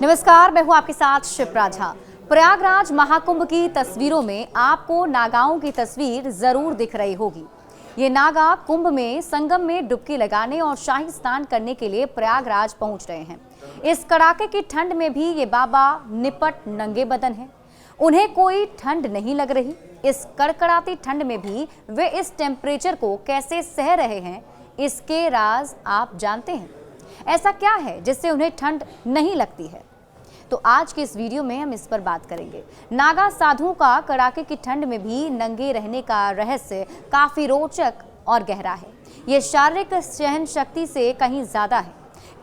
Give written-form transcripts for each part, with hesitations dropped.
नमस्कार, मैं हूं आपके साथ शिप्रा झा। प्रयागराज महाकुंभ की तस्वीरों में आपको नागाओं की तस्वीर जरूर दिख रही होगी। ये नागा कुंभ में संगम में डुबकी लगाने और शाही स्नान करने के लिए प्रयागराज पहुंच रहे हैं। इस कड़ाके की ठंड में भी ये बाबा निपट नंगे बदन हैं। उन्हें कोई ठंड नहीं लग रही। इस कड़कड़ाती ठंड में भी वे इस टेम्परेचर को कैसे सह रहे हैं, इसके राज आप जानते हैं। ऐसा क्या है जिससे उन्हें ठंड नहीं लगती है? तो आज के इस वीडियो में हम इस पर बात करेंगे। नागा साधुओं का कड़ाके की ठंड में भी नंगे रहने का रहस्य काफी रोचक और गहरा है। ये शारीरिक सहन शक्ति से कहीं ज्यादा है।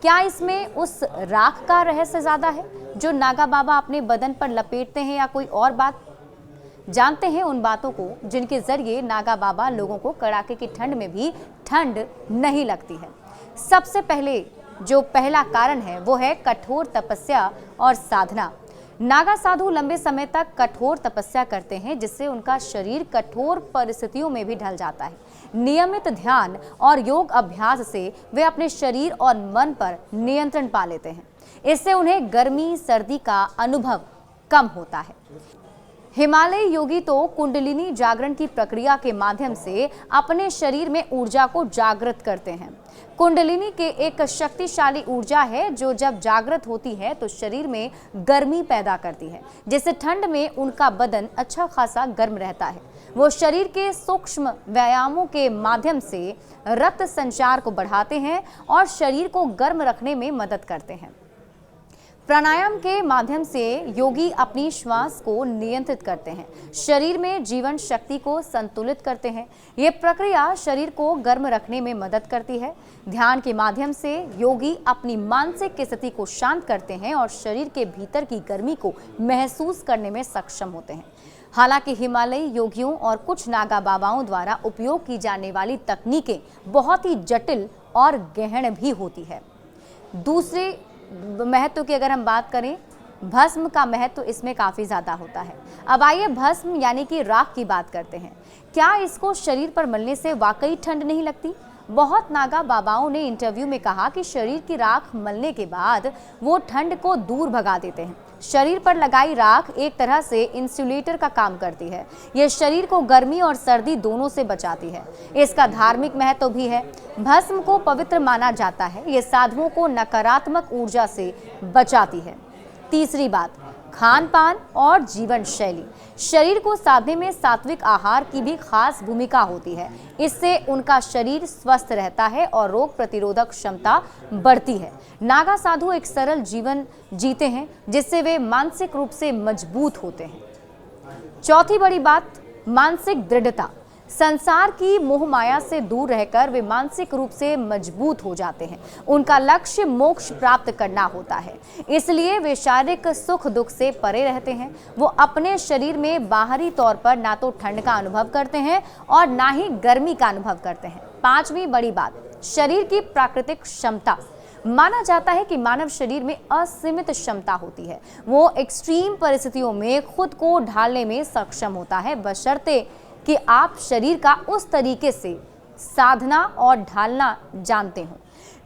क्या इसमें उस राख का रहस्य ज्यादा है जो नागा बाबा अपने बदन पर लपेटते हैं, या कोई और बात? जानते हैं उन बातों को जिनके जरिए नागा बाबा लोगों को कड़ाके की ठंड में भी ठंड नहीं लगती है। सबसे पहले जो पहला कारण है वो है कठोर तपस्या और साधना। नागा साधु लंबे समय तक कठोर तपस्या करते हैं, जिससे उनका शरीर कठोर परिस्थितियों में भी ढल जाता है। नियमित ध्यान और योग अभ्यास से वे अपने शरीर और मन पर नियंत्रण पा लेते हैं। इससे उन्हें गर्मी सर्दी का अनुभव कम होता है। हिमालयी योगी तो कुंडलिनी जागरण की प्रक्रिया के माध्यम से अपने शरीर में ऊर्जा को जागृत करते हैं। कुंडलिनी के एक शक्तिशाली ऊर्जा है जो जब जागृत होती है तो शरीर में गर्मी पैदा करती है, जिससे ठंड में उनका बदन अच्छा खासा गर्म रहता है। वो शरीर के सूक्ष्म व्यायामों के माध्यम से रक्त संचार को बढ़ाते हैं और शरीर को गर्म रखने में मदद करते हैं। प्राणायाम के माध्यम से योगी अपनी श्वास को नियंत्रित करते हैं, शरीर में जीवन शक्ति को संतुलित करते हैं। ये प्रक्रिया शरीर को गर्म रखने में मदद करती है। ध्यान के माध्यम से योगी अपनी मानसिक स्थिति को शांत करते हैं और शरीर के भीतर की गर्मी को महसूस करने में सक्षम होते हैं। हालांकि हिमालयी योगियों और कुछ नागा बाबाओं द्वारा उपयोग की जाने वाली तकनीकें बहुत ही जटिल और गहन भी होती है। दूसरे महत्व की अगर हम बात करें, भस्म का महत्व इसमें काफी ज्यादा होता है। अब आइए भस्म यानी कि राख की बात करते हैं। क्या इसको शरीर पर मलने से वाकई ठंड नहीं लगती? बहुत नागा बाबाओं ने इंटरव्यू में कहा कि शरीर की राख मलने के बाद वो ठंड को दूर भगा देते हैं। शरीर पर लगाई राख एक तरह से इंसुलेटर का काम करती है। ये शरीर को गर्मी और सर्दी दोनों से बचाती है। इसका धार्मिक महत्व भी है। भस्म को पवित्र माना जाता है। ये साधुओं को नकारात्मक ऊर्जा से बचाती है। तीसरी बात, खान पान और जीवन शैली। शरीर को साधने में सात्विक आहार की भी खास भूमिका होती है। इससे उनका शरीर स्वस्थ रहता है और रोग प्रतिरोधक क्षमता बढ़ती है। नागा साधु एक सरल जीवन जीते हैं, जिससे वे मानसिक रूप से मजबूत होते हैं। चौथी बड़ी बात, मानसिक दृढ़ता। संसार की मोह माया से दूर रहकर वे मानसिक रूप से मजबूत हो जाते हैं। उनका लक्ष्य मोक्ष प्राप्त करना होता है, इसलिए वे शारीरिक सुख दुख से परे रहते हैं। वो अपने शरीर में बाहरी तौर पर ना तो ठंड का अनुभव करते हैं और ना ही गर्मी का अनुभव करते हैं। पांचवी बड़ी बात, शरीर की प्राकृतिक क्षमता। माना जाता है कि मानव शरीर में असीमित क्षमता होती है। वो एक्सट्रीम परिस्थितियों में खुद को ढालने में सक्षम होता है, बशर्ते कि आप शरीर का उस तरीके से साधना और ढालना जानते हो।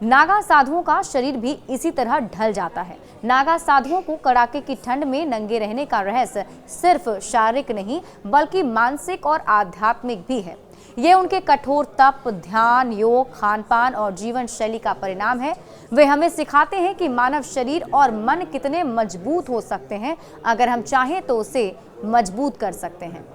नागा साधुओं का शरीर भी इसी तरह ढल जाता है। नागा साधुओं को कड़ाके की ठंड में नंगे रहने का रहस्य सिर्फ शारीरिक नहीं बल्कि मानसिक और आध्यात्मिक भी है। ये उनके कठोर तप, ध्यान, योग, खान पान और जीवन शैली का परिणाम है। वे हमें सिखाते हैं कि मानव शरीर और मन कितने मजबूत हो सकते हैं। अगर हम चाहें तो उसे मजबूत कर सकते हैं।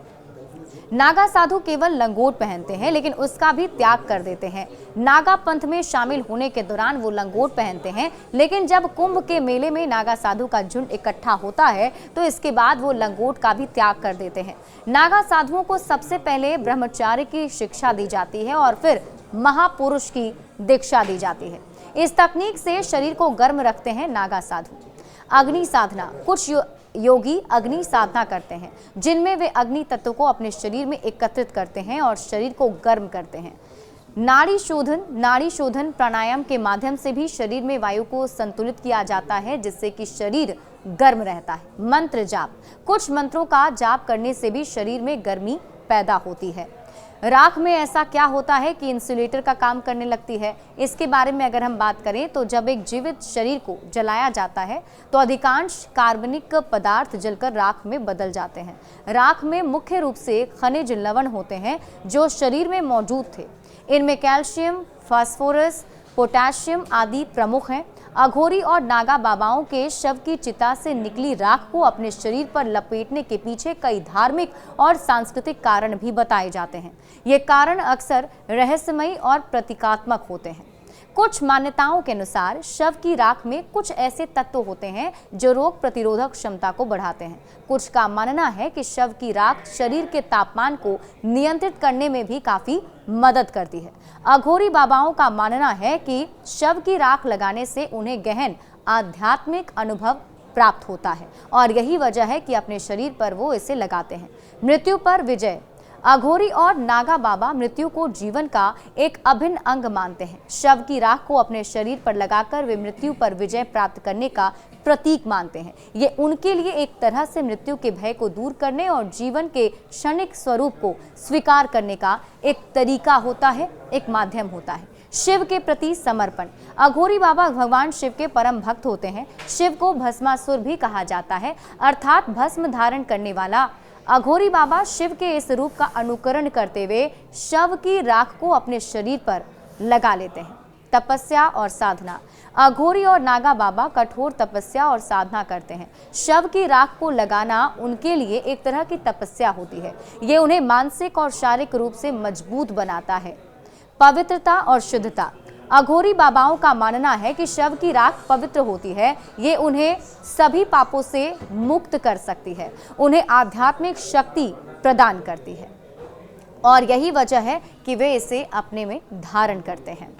नागा साधु केवल लंगोट पहनते हैं, लेकिन उसका भी त्याग कर देते हैं। नागा पंथ में शामिल होने के दौरान वो लंगोट पहनते हैं, लेकिन जब कुंभ के मेले में नागा साधु का झुंड इकट्ठा होता है तो इसके बाद वो लंगोट का भी त्याग कर देते हैं। नागा साधुओं को सबसे पहले ब्रह्मचार्य की शिक्षा दी जाती है और फिर महापुरुष की दीक्षा दी जाती है। इस तकनीक से शरीर को गर्म रखते हैं नागा साधु। अग्नि साधना। कुछ योगी अग्नि साधना करते हैं, जिनमें वे अग्नि तत्व को अपने शरीर में एकत्रित करते हैं और शरीर को गर्म करते हैं। नाड़ी शोधन प्राणायाम के माध्यम से भी शरीर में वायु को संतुलित किया जाता है, जिससे कि शरीर गर्म रहता है। मंत्र जाप। कुछ मंत्रों का जाप करने से भी शरीर में गर्मी पैदा होती है। राख में ऐसा क्या होता है कि इंसुलेटर का काम करने लगती है? इसके बारे में अगर हम बात करें तो जब एक जीवित शरीर को जलाया जाता है तो अधिकांश कार्बनिक पदार्थ जलकर राख में बदल जाते हैं। राख में मुख्य रूप से खनिज लवण होते हैं जो शरीर में मौजूद थे। इनमें कैल्शियम, फास्फोरस, पोटेशियम आदि प्रमुख हैं। अघोरी और नागा बाबाओं के शव की चिता से निकली राख को अपने शरीर पर लपेटने के पीछे कई धार्मिक और सांस्कृतिक कारण भी बताए जाते हैं। ये कारण अक्सर रहस्यमयी और प्रतीकात्मक होते हैं। कुछ मान्यताओं के अनुसार शव की राख में कुछ ऐसे तत्व होते हैं जो रोग प्रतिरोधक क्षमता को बढ़ाते हैं। कुछ का मानना है कि शव की राख शरीर के तापमान को नियंत्रित करने में भी काफी मदद करती है। अघोरी बाबाओं का मानना है कि शव की राख लगाने से उन्हें गहन आध्यात्मिक अनुभव प्राप्त होता है और यही वजह है कि अपने शरीर पर वो इसे लगाते हैं। मृत्यु पर विजय। अघोरी और नागा बाबा मृत्यु को जीवन का एक अभिन्न अंग मानते हैं। शव की राख को अपने शरीर पर लगाकर वे मृत्यु पर विजय प्राप्त करने का प्रतीक मानते हैं। ये उनके लिए एक तरह से मृत्यु के भय को दूर करने और जीवन के क्षणिक स्वरूप को स्वीकार करने का एक तरीका होता है, एक माध्यम होता है। शिव के प्रति समर्पण। अघोरी बाबा भगवान शिव के परम भक्त होते हैं। शिव को भस्मासुर भी कहा जाता है, अर्थात भस्म धारण करने वाला। अघोरी बाबा शिव के इस रूप का अनुकरण करते हुए शव की राख को अपने शरीर पर लगा लेते हैं। तपस्या और साधना। अघोरी और नागा बाबा कठोर तपस्या और साधना करते हैं। शव की राख को लगाना उनके लिए एक तरह की तपस्या होती है। ये उन्हें मानसिक और शारीरिक रूप से मजबूत बनाता है। पवित्रता और शुद्धता। अघोरी बाबाओं का मानना है कि शव की राख पवित्र होती है। ये उन्हें सभी पापों से मुक्त कर सकती है, उन्हें आध्यात्मिक शक्ति प्रदान करती है और यही वजह है कि वे इसे अपने में धारण करते हैं।